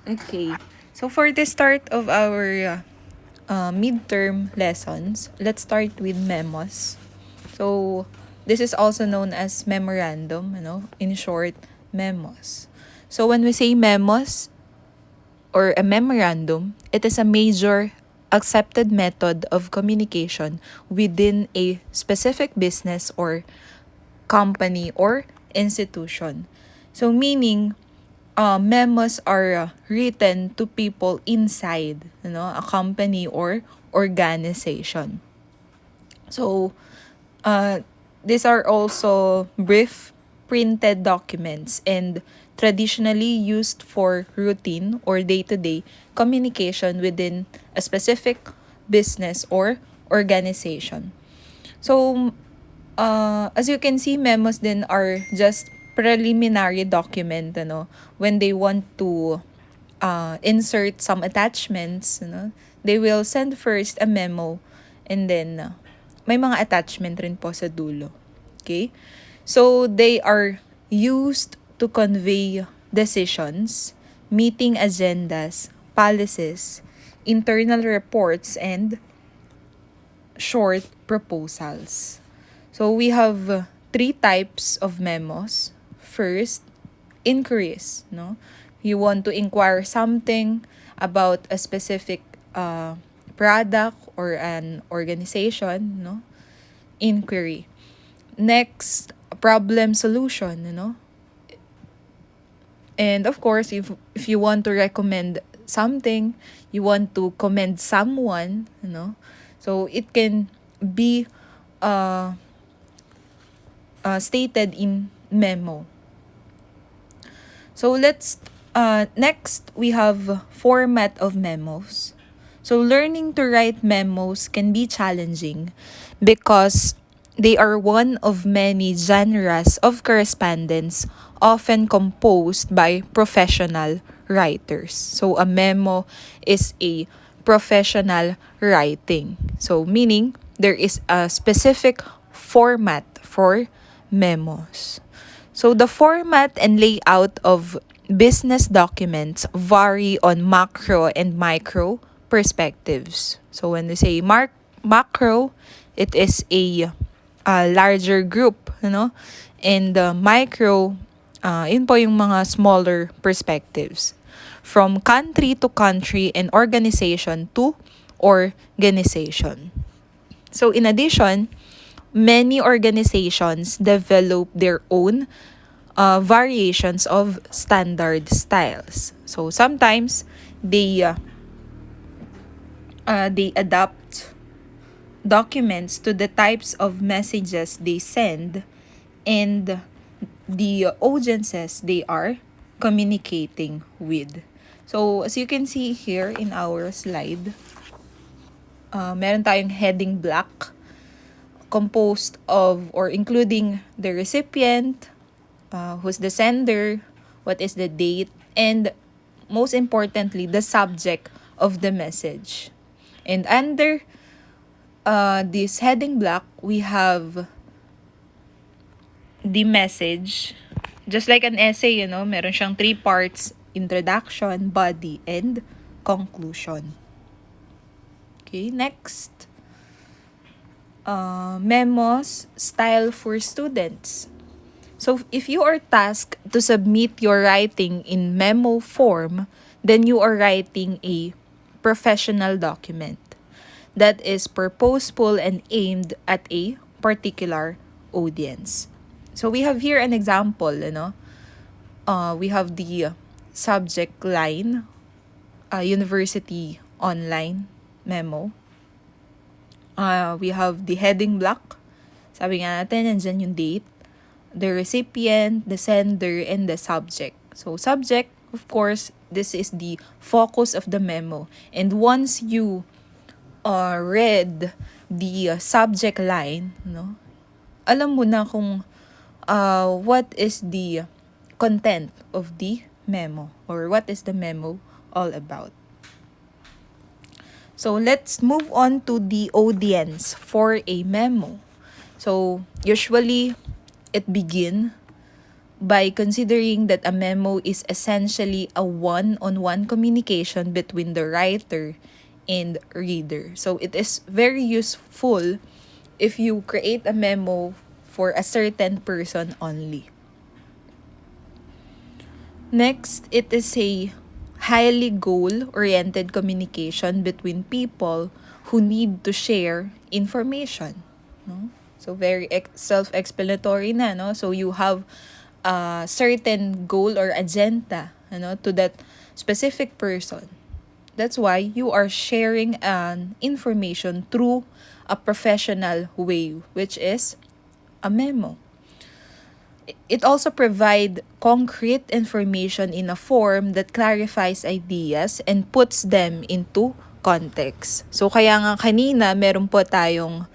Okay. So for the start of our midterm lessons, let's start with memos. So this is also known as memorandum, in short, memos. So when we say memos or a memorandum, it is a major accepted method of communication within a specific business or company or institution. So meaning memos are written to people inside, a company or organization. So, these are also brief printed documents and traditionally used for routine or day-to-day communication within a specific business or organization. So, as you can see, memos then are just preliminary document, when they want to insert some attachments, they will send first a memo and then may mga attachment rin po sa dulo. Okay? So, they are used to convey decisions, meeting agendas, policies, internal reports, and short proposals. So we have three types of memos. First, inquiries, You want to inquire something about a specific product or an organization, Inquiry. Next, problem solution, And of course, if you want to recommend something, you want to commend someone, So it can be stated in memo. So next we have format of memos. So learning to write memos can be challenging because they are one of many genres of correspondence often composed by professional writers. So a memo is a professional writing. So meaning there is a specific format for memos. So the format and layout of business documents vary on macro and micro perspectives. So when we say macro, it is a larger group, And micro, yun po yung mga smaller perspectives. From country to country and organization to organization. So in addition, many organizations develop their own variations of standard styles. So sometimes they adapt documents to the types of messages they send and the audiences they are communicating with. So as you can see here in our slide, meron tayong heading black composed of or including the recipient, who's the sender, what is the date, and most importantly, the subject of the message. And under this heading block, we have the message. Just like an essay, meron siyang 3 parts: introduction, body, and conclusion. Okay, next. Memos, style for students. So if you are tasked to submit your writing in memo form, then you are writing a professional document that is purposeful and aimed at a particular audience. So we have here an example, we have the subject line, university online memo. We have the heading block. Sabi nga natin, nandyan yung date, the recipient, the sender, and the subject. So subject, of course, this is the focus of the memo. And once you read the subject line, alam mo na kung what is the content of the memo or what is the memo all about. So let's move on to the audience for a memo. So usually it begin by considering that a memo is essentially a one-on-one communication between the writer and reader. So it is very useful if you create a memo for a certain person only. Next, it is a highly goal-oriented communication between people who need to share information. No? So very self-explanatory na, no? So you have a certain goal or agenda, to that specific person. That's why you are sharing an information through a professional way, which is a memo. It also provide concrete information in a form that clarifies ideas and puts them into context. So kaya nga kanina meron po tayong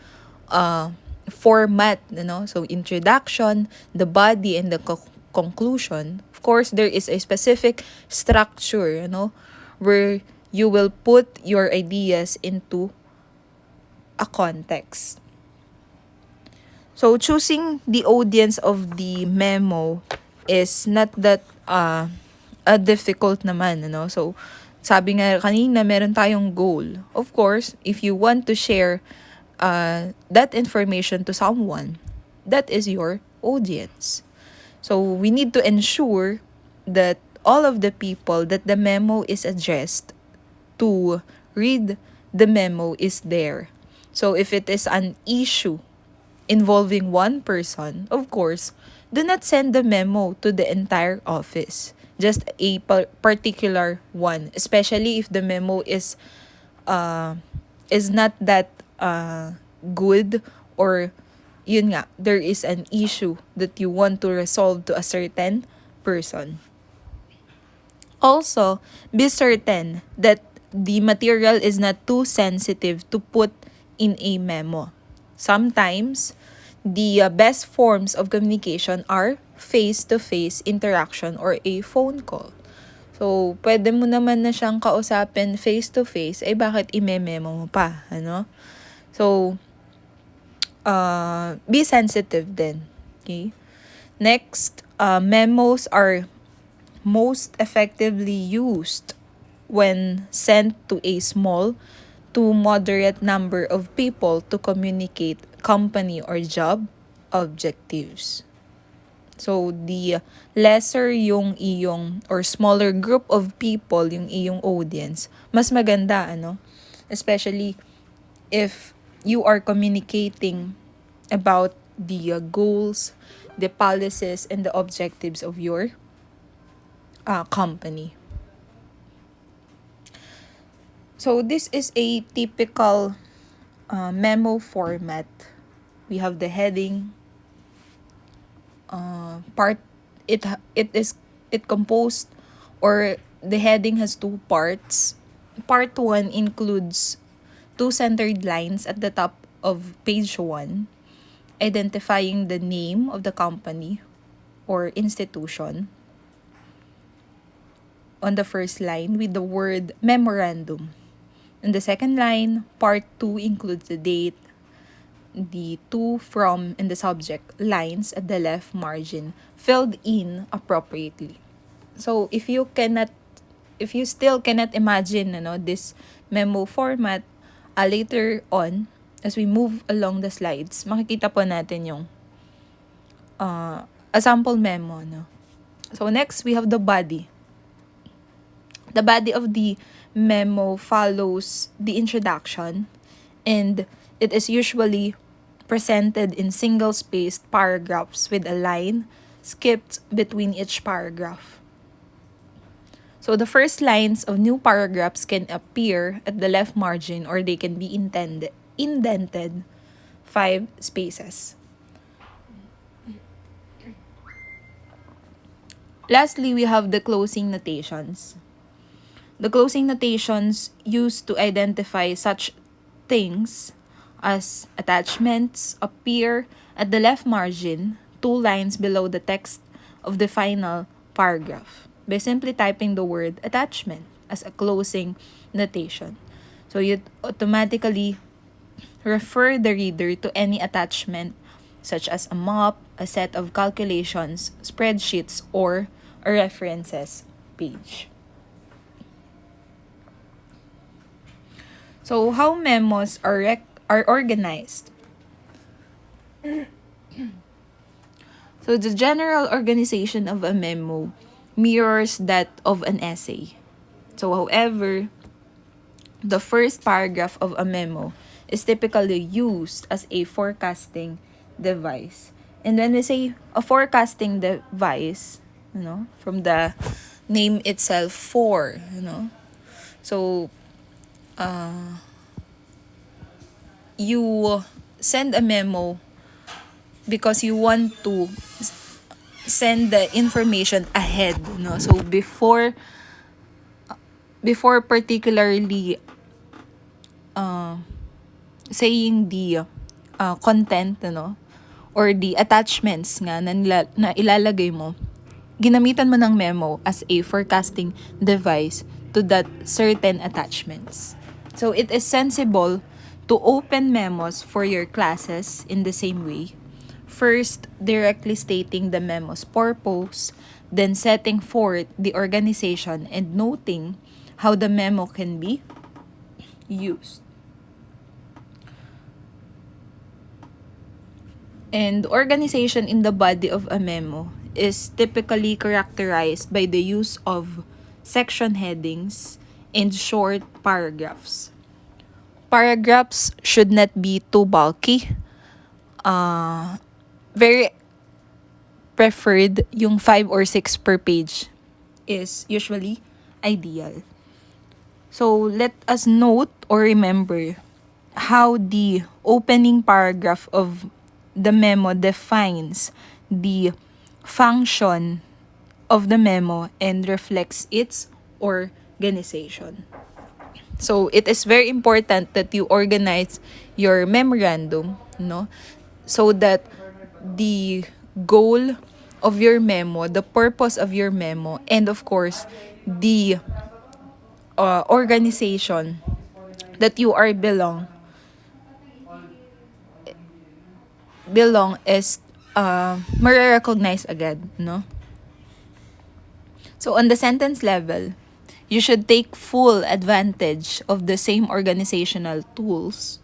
format, So introduction, the body, and the conclusion. Of course, there is a specific structure, where you will put your ideas into a context. So choosing the audience of the memo is not that difficult naman, So sabi nga kanina, meron tayong goal. Of course, if you want to share that information to someone, that is your audience. So we need to ensure that all of the people that the memo is addressed to read the memo is there. So if it is an issue involving one person, of course, do not send the memo to the entire office. Just a particular one, especially if the memo is not that good, or yun nga, there is an issue that you want to resolve to a certain person. Also, be certain that the material is not too sensitive to put in a memo. Sometimes, the best forms of communication are face-to-face interaction or a phone call. So, pwede mo naman na siyang kausapin face-to-face, bakit i-memo mo pa, So, be sensitive then. Okay? Next, memos are most effectively used when sent to a small to moderate number of people to communicate company or job objectives. So, the lesser yung iyong or smaller group of people yung iyong audience, mas maganda, Especially if you are communicating about the goals, the policies, and the objectives of your company. So this is a typical memo format. We have the heading part. It composed, or the heading has two parts. Part 1 includes two centered lines at the top of page 1, identifying the name of the company or institution. On the first line with the word memorandum. In the second line, part 2 includes the date, the to, from, and the subject lines at the left margin filled in appropriately. So if you still cannot imagine this memo format, later on, as we move along the slides, makikita po natin yung a sample memo. So next, we have the body. The body of the memo follows the introduction, and it is usually presented in single-spaced paragraphs with a line skipped between each paragraph. So the first lines of new paragraphs can appear at the left margin, or they can be indented 5 spaces. Lastly, we have the closing notations. The closing notations used to identify such things as attachments appear at the left margin, 2 lines below the text of the final paragraph, by simply typing the word attachment as a closing notation. So you automatically refer the reader to any attachment such as a map, a set of calculations, spreadsheets, or a references page. So how memos are organized? So the general organization of a memo mirrors that of an essay. So however, the first paragraph of a memo is typically used as a forecasting device. And when we say a forecasting device, from the name itself, so you send a memo because you want to send the information ahead, so before particularly saying the content, or the attachments nga na ilalagay mo, ginamitan mo ng memo as a forecasting device to that certain attachments. So it is sensible to open memos for your classes in the same way. First, directly stating the memo's purpose, then setting forth the organization and noting how the memo can be used. And organization in the body of a memo is typically characterized by the use of section headings and short paragraphs. Paragraphs should not be too bulky. Very preferred yung 5 or 6 per page is usually ideal. So let us note or remember how the opening paragraph of the memo defines the function of the memo and reflects its organization. So it is very important that you organize your memorandum, so that the goal of your memo, the purpose of your memo, and of course, the organization that you are belong is ma-recognize agad, So on the sentence level, you should take full advantage of the same organizational tools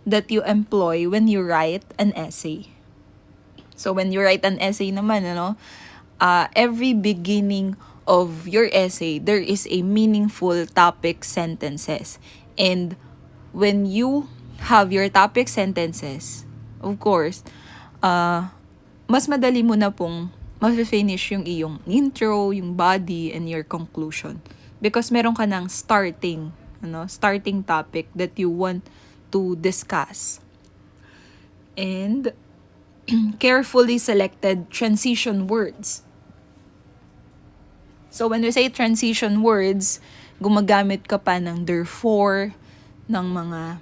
that you employ when you write an essay. So when you write an essay naman, every beginning of your essay, there is a meaningful topic sentences. And when you have your topic sentences, of course, mas madali mo na pong ma-finish yung iyong intro, yung body, and your conclusion. Because meron ka ng starting topic that you want to discuss. And carefully selected transition words. So when we say transition words, gumagamit ka pa ng therefore, ng mga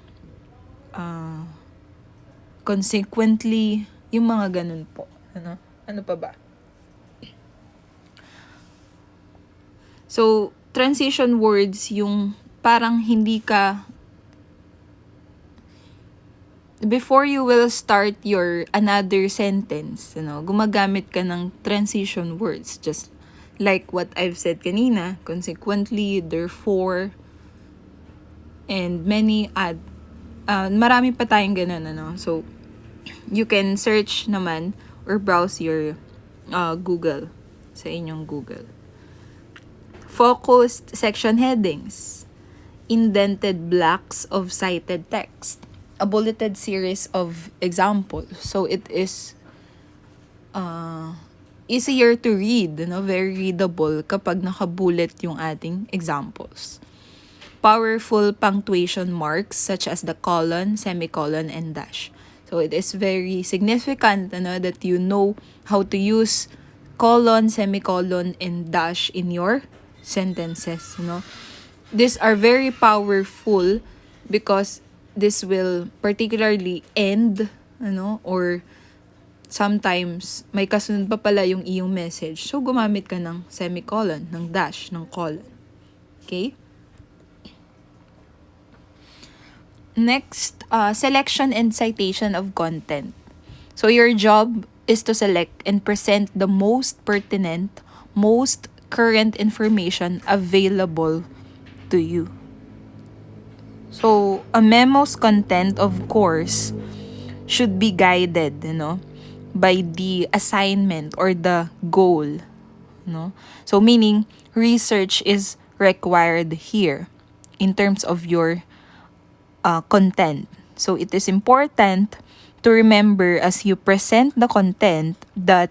consequently, yung mga ganun po. Ano pa ba? So, transition words, yung parang hindi ka, before you will start your another sentence, gumagamit ka ng transition words. Just like what I've said kanina, consequently, therefore, and many marami pa tayong ganun, So, you can search naman or browse your Google, sa inyong Google. Focused section headings, indented blocks of cited text, a bulleted series of examples. So it is easier to read, very readable kapag nakabullet yung ating examples. Powerful punctuation marks such as the colon, semicolon, and dash. So it is very significant that you know how to use colon, semicolon, and dash in your sentences. These are very powerful because this will particularly end, or sometimes may kasunod pa pala yung iyong message. So gumamit ka ng semicolon, ng dash, ng colon. Okay? Next, selection and citation of content. So your job is to select and present the most pertinent, most current information available to you. So a memo's content, of course, should be guided, by the assignment or the goal, So meaning research is required here in terms of your content. So it is important to remember as you present the content that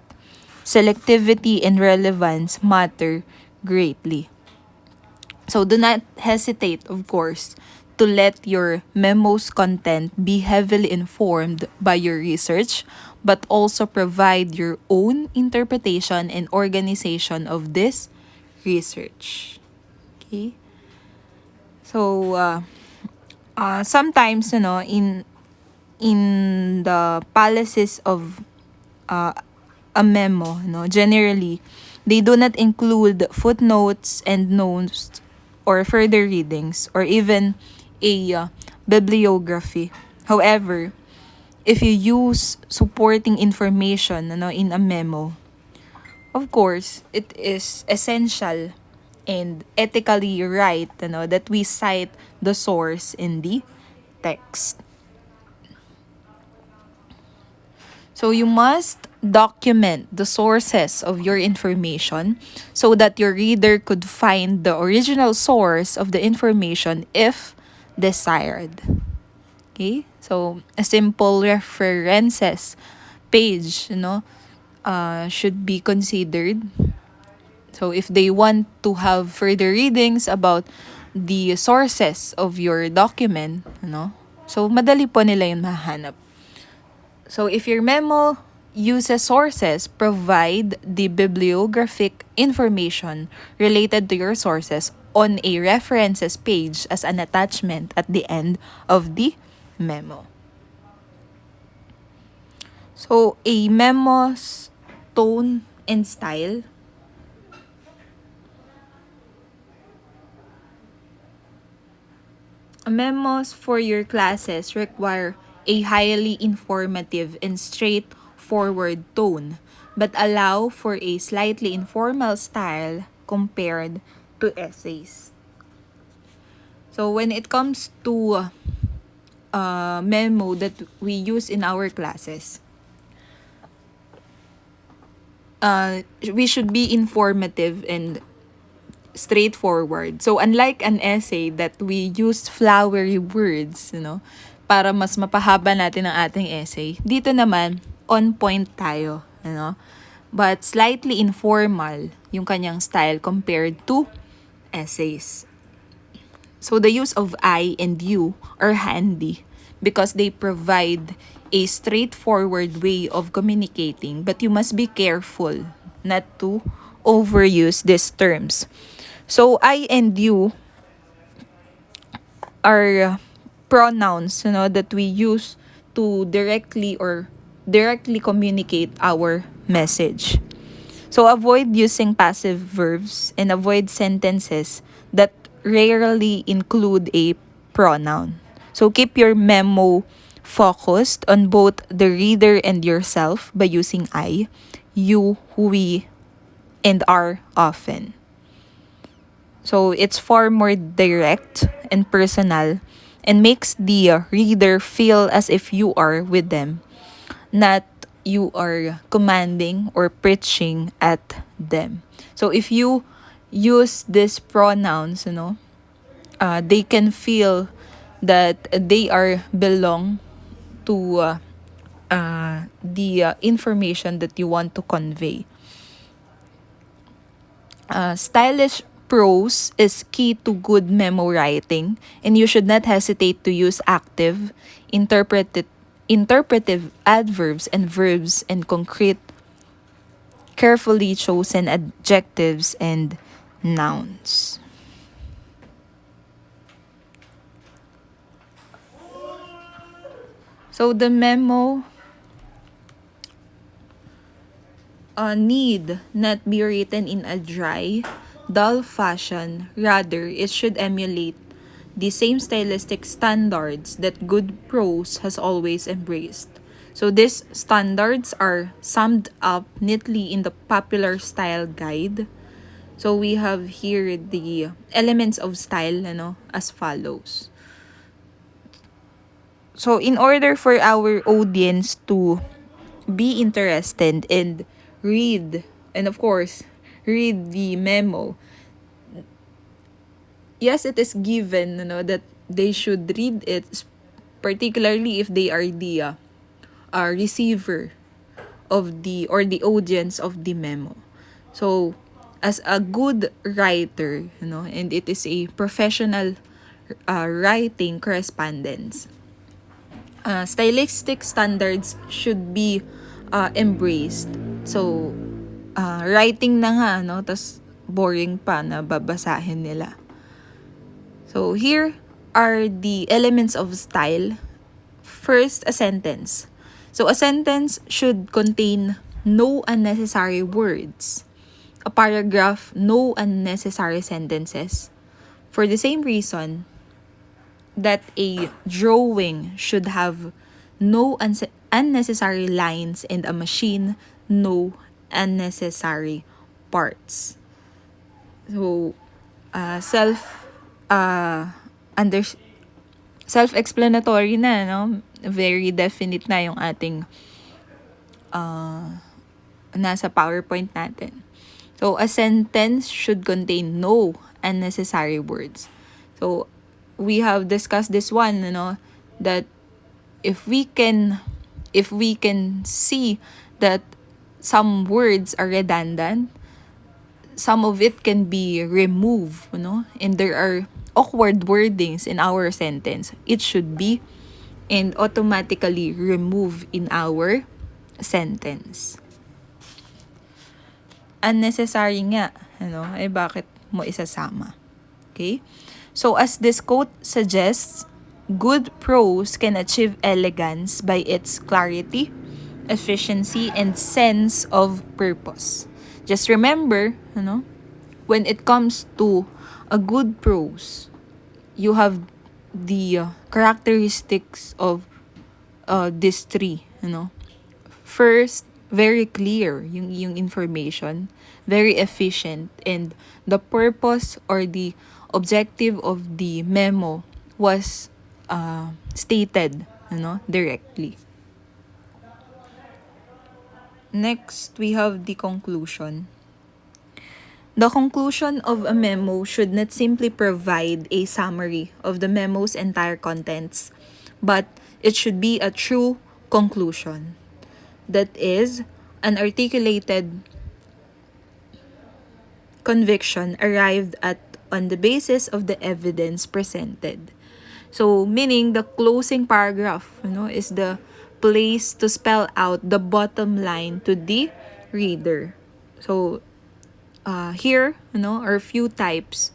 selectivity and relevance matter greatly. So do not hesitate, of course, to let your memo's content be heavily informed by your research, but also provide your own interpretation and organization of this research. Okay? So, sometimes, in the policies of a memo, generally, they do not include footnotes and notes or further readings or even a bibliography. However, if you use supporting information, in a memo, of course, it is essential and ethically right, that we cite the source in the text. So you must document the sources of your information so that your reader could find the original source of the information if desired. Okay? So a simple references page, should be considered. So if they want to have further readings about the sources of your document, so madali po nila yun mahanap. So if your memo uses sources, provide the bibliographic information related to your sources on a references page as an attachment at the end of the memo. So a memo's tone and style. Memos for your classes require a highly informative and straightforward tone, but allow for a slightly informal style compared to essays. So when it comes to memo that we use in our classes, we should be informative and straightforward. So unlike an essay that we use flowery words, para mas mapahaba natin ang ating essay, dito naman on point tayo, But slightly informal yung kanyang style compared to essays. So the use of I and you are handy because they provide a straightforward way of communicating, but you must be careful not to overuse these terms. So I and you are pronouns, that we use to directly communicate our message. So avoid using passive verbs and avoid sentences that rarely include a pronoun. So keep your memo focused on both the reader and yourself by using I, you, we, and are often. So it's far more direct and personal and makes the reader feel as if you are with them, not you are commanding or preaching at them. So if you use these pronouns, they can feel that they are belong to the information that you want to convey. Stylish prose is key to good memo writing, and you should not hesitate to use active, interpretive adverbs and verbs and concrete, carefully chosen adjectives and nouns. So the memo need not be written in a dry, dull fashion. Rather, it should emulate the same stylistic standards that good prose has always embraced. So these standards are summed up neatly in the popular style guide. So we have here the elements of style, as follows. So in order for our audience to be interested and read, and of course, read the memo, yes, it is given, that they should read it, particularly if they are the receiver of the or the audience of the memo. So, as a good writer, and it is a professional writing correspondence, stylistic standards should be embraced. So, writing na nga, tas boring pa na babasahin nila. So, here are the elements of style. First, a sentence. So, a sentence should contain no unnecessary words. A paragraph, no unnecessary sentences. For the same reason that a drawing should have no unnecessary lines, and a machine, no unnecessary parts. So, self under self-explanatory na, no? Very definite na yung ating nasa PowerPoint natin. So, a sentence should contain no unnecessary words. So, we have discussed this one, that if we can see that some words are redundant, some of it can be removed, and there are awkward wordings in our sentence, it should be and automatically remove in our sentence. Unnecessary nga, bakit mo isasama? Okay? So, as this quote suggests, good prose can achieve elegance by its clarity, efficiency, and sense of purpose. Just remember, when it comes to a good prose, you have the characteristics of these three, First, very clear yung information, very efficient, and the purpose or the objective of the memo was stated, directly. Next, we have the conclusion. The conclusion of a memo should not simply provide a summary of the memo's entire contents, but it should be a true conclusion. That is, an articulated conviction arrived at on the basis of the evidence presented. So, meaning the closing paragraph, is the place to spell out the bottom line to the reader. So, here, are few types.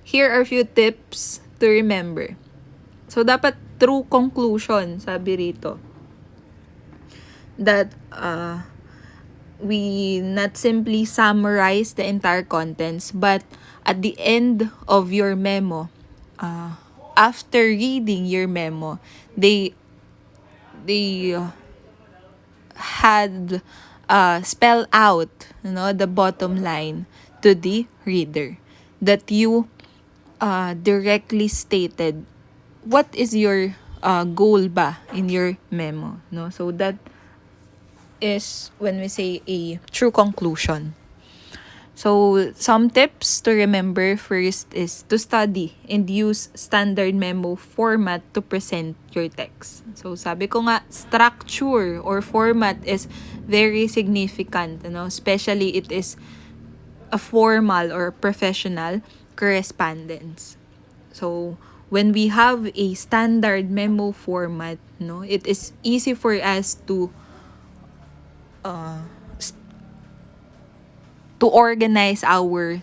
Here are few tips to remember. So, dapat true conclusion, sabi rito. That we not simply summarize the entire contents, but at the end of your memo, after reading your memo, they had spell out, the bottom line to the reader, that you directly stated what is your goal ba in your memo, so that is when we say a true conclusion. So, some tips to remember first is to study and use standard memo format to present your text. So, sabi ko nga, structure or format is very significant, especially it is a formal or professional correspondence. So, when we have a standard memo format, it is easy for us to organize our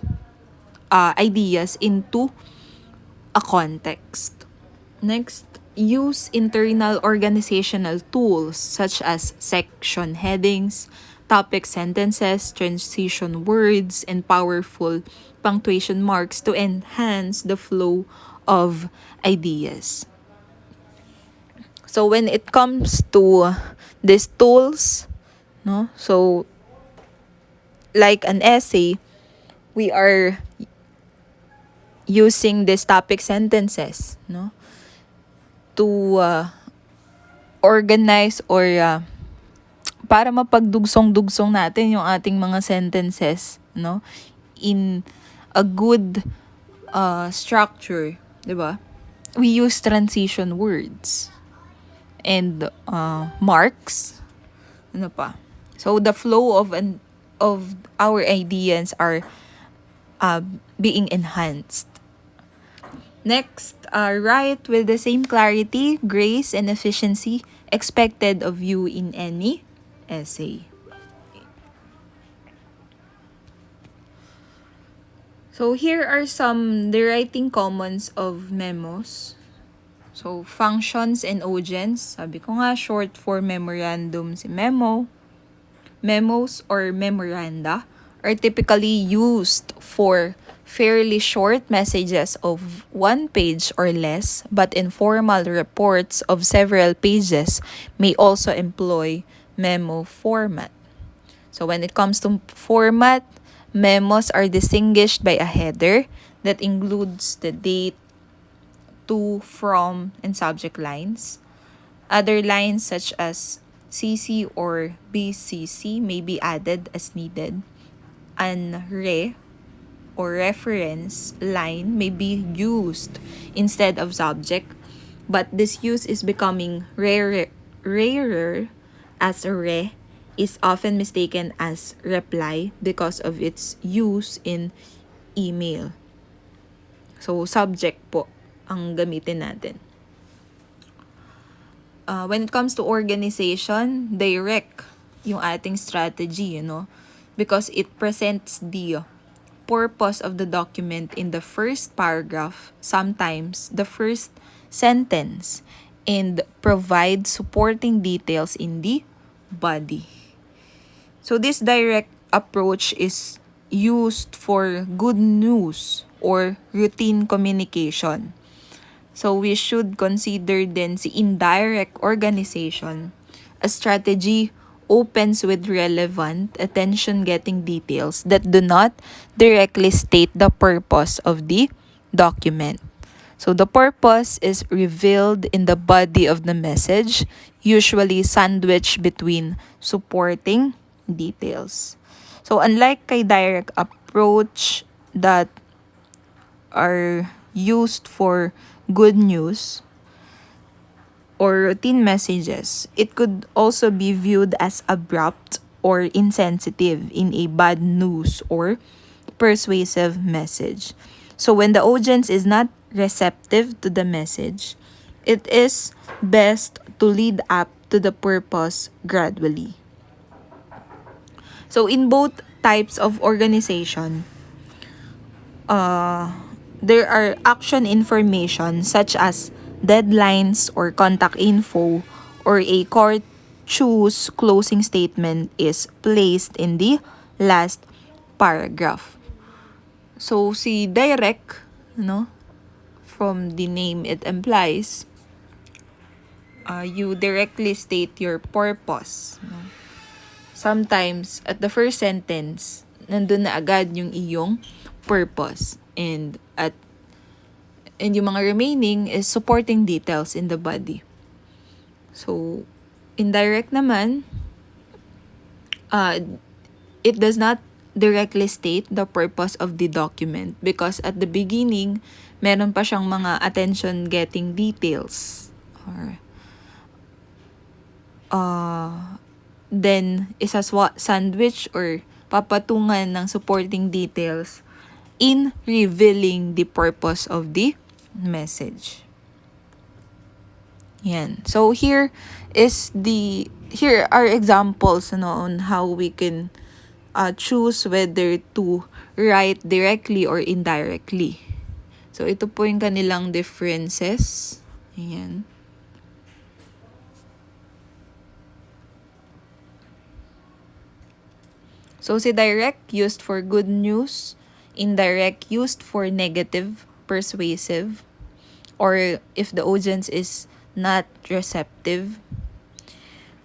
ideas into a context. Next, use internal organizational tools such as section headings, topic sentences, transition words, and powerful punctuation marks to enhance the flow of ideas. So when it comes to these tools, no, so like an essay, we are using these topic sentences, no, to organize or para mapagdugsong-dugsong natin yung ating mga sentences, no, in a good structure, 'di ba? We use transition words and marks, ano pa. So the flow of our ideas are being enhanced. Next, write with the same clarity, grace, and efficiency expected of you in any essay. So here are some the writing commons of memos. So functions and ogents, sabi ko nga short for memorandum si memo. Memos or memoranda are typically used for fairly short messages of 1 page or less, but informal reports of several pages may also employ memo format. So when it comes to format, memos are distinguished by a header that includes the date, to, from, and subject lines. Other lines such as CC or BCC may be added as needed. An re or reference line may be used instead of subject, but this use is becoming rarer as re is often mistaken as reply because of its use in email. So, subject po ang gamitin natin. When it comes to organization, direct yung ating strategy, because it presents the purpose of the document in the first paragraph, sometimes the first sentence, and provide supporting details in the body. So this direct approach is used for good news or routine communication. So we should consider then the indirect organization. A strategy opens with relevant, attention-getting details that do not directly state the purpose of the document. So the purpose is revealed in the body of the message, usually sandwiched between supporting details. So unlike kay direct approach that are used for good news or routine messages, it could also be viewed as abrupt or insensitive in a bad news or persuasive message. So when the audience is not receptive to the message, it is best to lead up to the purpose gradually. So in both types of organization, there are action information such as deadlines or contact info, or a court choose closing statement is placed in the last paragraph. So si direct, from the name it implies, you directly state your purpose. Sometimes at the first sentence, nandun na agad yung iyong purpose, and yung mga remaining is supporting details in the body. So indirect naman, it does not directly state the purpose of the document because at the beginning meron pa siyang mga attention getting details, or then isa sandwich or papatungan ng supporting details in revealing the purpose of the message. Yan. So here are examples on how we can choose whether to write directly or indirectly. So ito po yung kanilang differences. Ayan. So si direct used for good news, indirect used for negative, persuasive, or if the audience is not receptive.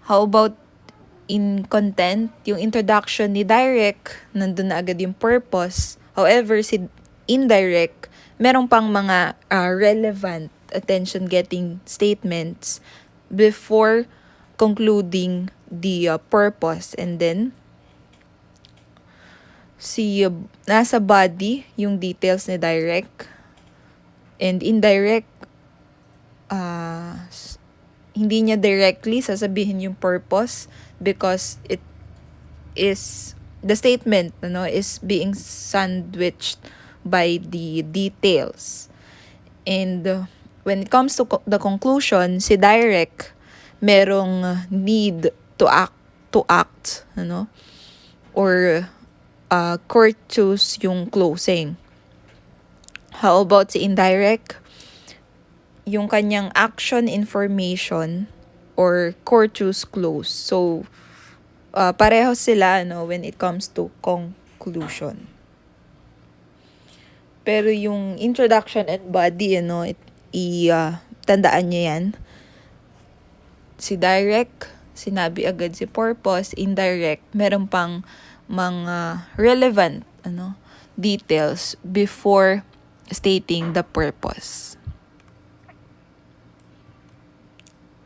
How about in content, yung introduction ni direct, nandun na agad yung purpose. However, si indirect, meron pang mga relevant attention-getting statements before concluding the purpose. And then, nasa body, yung details ni direct. And indirect, hindi niya directly sasabihin yung purpose because it is the statement is being sandwiched by the details. And when it comes to the conclusion, si direct merong need to act or courteous yung closing. How about si indirect? Yung kanyang action information or courteous close. So, pareho sila when it comes to conclusion. Pero yung introduction and body, tandaan nyo yan. Si direct, sinabi agad si purpose. Indirect, meron pang mga relevant details before stating the purpose.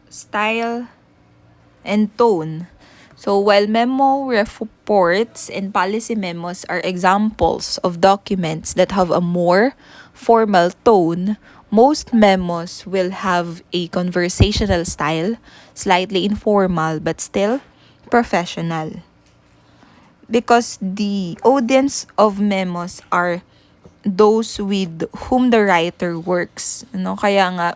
Style and tone. So while memo reports and policy memos are examples of documents that have a more formal tone, most memos will have a conversational style, slightly informal but still professional. Because the audience of memos are those with whom the writer works. Kaya nga,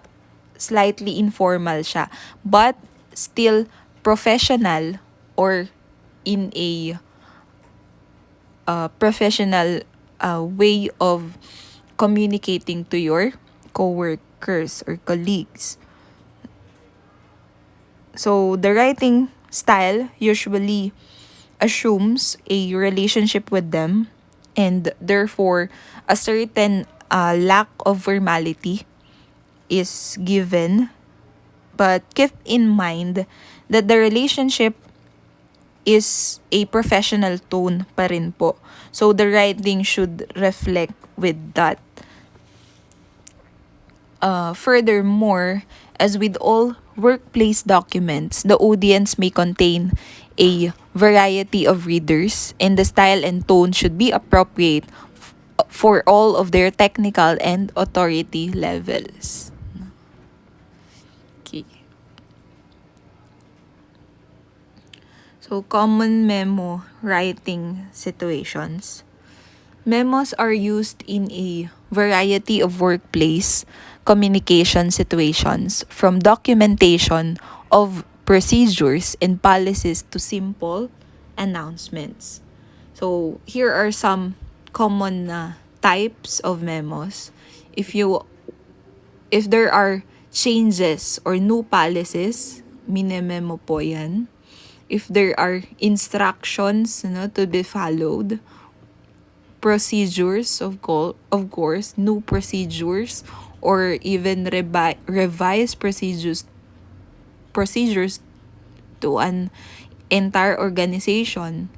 slightly informal siya. But still professional or in a professional way of communicating to your co-workers or colleagues. So the writing style usually assumes a relationship with them and therefore a certain lack of formality is given, but keep in mind that the relationship is a professional tone pa rin po. So the writing should reflect with that. Furthermore, as with all workplace documents, the audience may contain a variety of readers, and the style and tone should be appropriate for all of their technical and authority levels. Okay. So, common memo writing situations. Memos are used in a variety of workplace communication situations, from documentation of procedures and policies to simple announcements. So, here are some common types of memos. If there are changes or new policies, mini-memo po yan. If there are instructions to be followed, procedures of course, new procedures or even revised procedures to an entire organization,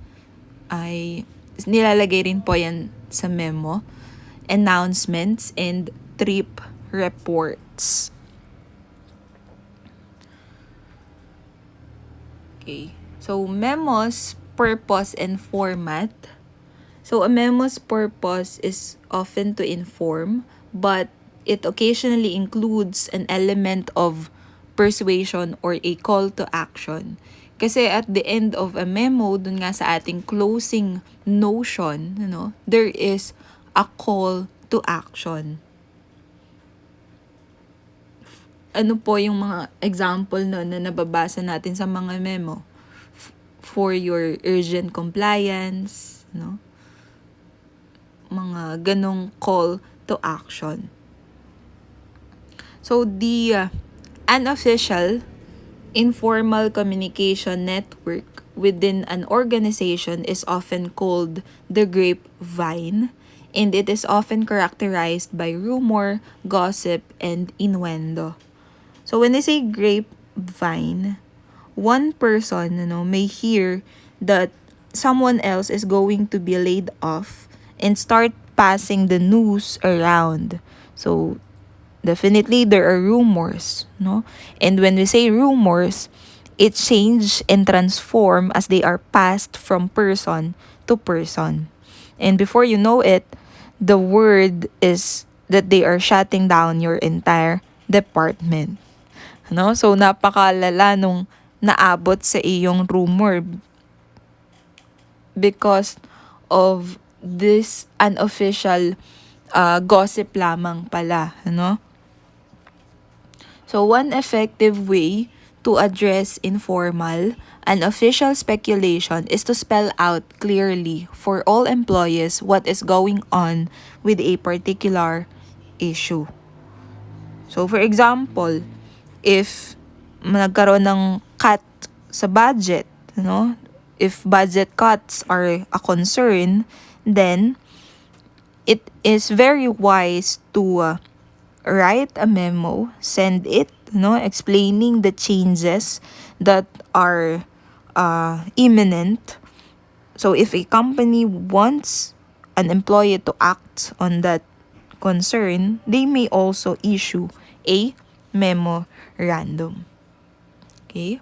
ay nilalagay rin po yan sa memo. Announcements and trip reports. Okay. So, memos, purpose, and format. So, a memo's purpose is often to inform, but it occasionally includes an element of persuasion or a call to action. Kasi at the end of a memo, dun nga sa ating closing notion, there is a call to action. Ano po yung mga example na nababasa natin sa mga memo? For your urgent compliance, mga ganong call to action. So, the unofficial informal communication network within an organization is often called the grapevine, and it is often characterized by rumor, gossip, and innuendo. So when they say grapevine, one person, may hear that someone else is going to be laid off and start passing the news around. So definitely there are rumors, no? And when we say rumors, it change and transform as they are passed from person to person. And before you know it, the word is that they are shutting down your entire department. No? So napakalala nung naabot sa iyong rumor because of this unofficial gossip lamang pala, ano? So one effective way to address informal and official speculation is to spell out clearly for all employees what is going on with a particular issue. So for example, if nagkaroon ng cut sa budget, if budget cuts are a concern, then it is very wise to write a memo, send it, explaining the changes that are imminent. So if a company wants an employee to act on that concern, they may also issue a memorandum. Okay?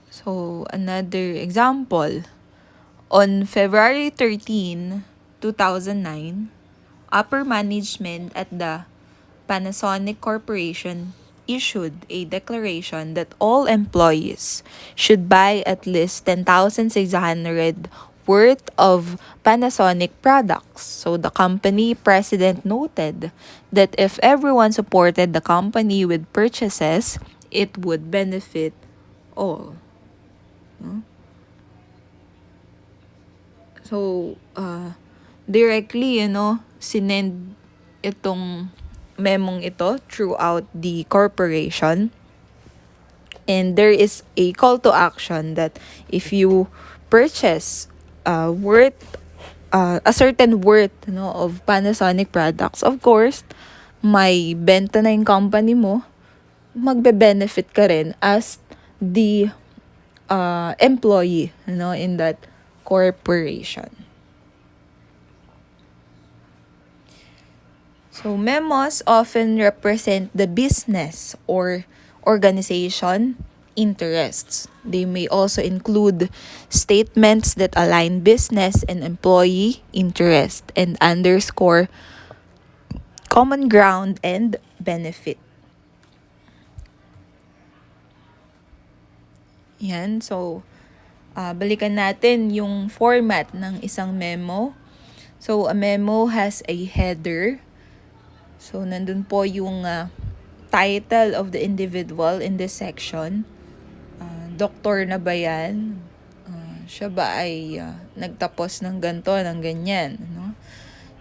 So another example, on February 13, 2009, upper management at the Panasonic Corporation issued a declaration that all employees should buy at least 10,600 worth of Panasonic products. So the company president noted that if everyone supported the company with purchases, it would benefit all. So, directly, sinend itong memong ito throughout the corporation. And there is a call to action that if you purchase a certain worth of Panasonic products, of course, may benta na yung company mo, magbe-benefit ka rin as the employee in that corporation. So memos often represent the business or organization interests. They may also include statements that align business and employee interest and underscore common ground and benefit. Yan, so balikan natin yung format ng isang memo. So a memo has a header. So nandun po yung title of the individual in this section. Doktor na ba yan? Siya ba ay nagtapos ng ganto, ng ganyan?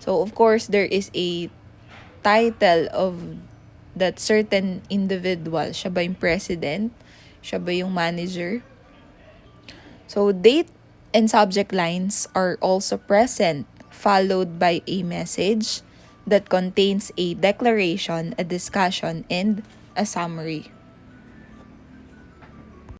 So of course, there is a title of that certain individual. Siya ba yung president? Siya ba yung manager? So date and subject lines are also present, followed by a message that contains a declaration, a discussion, and a summary.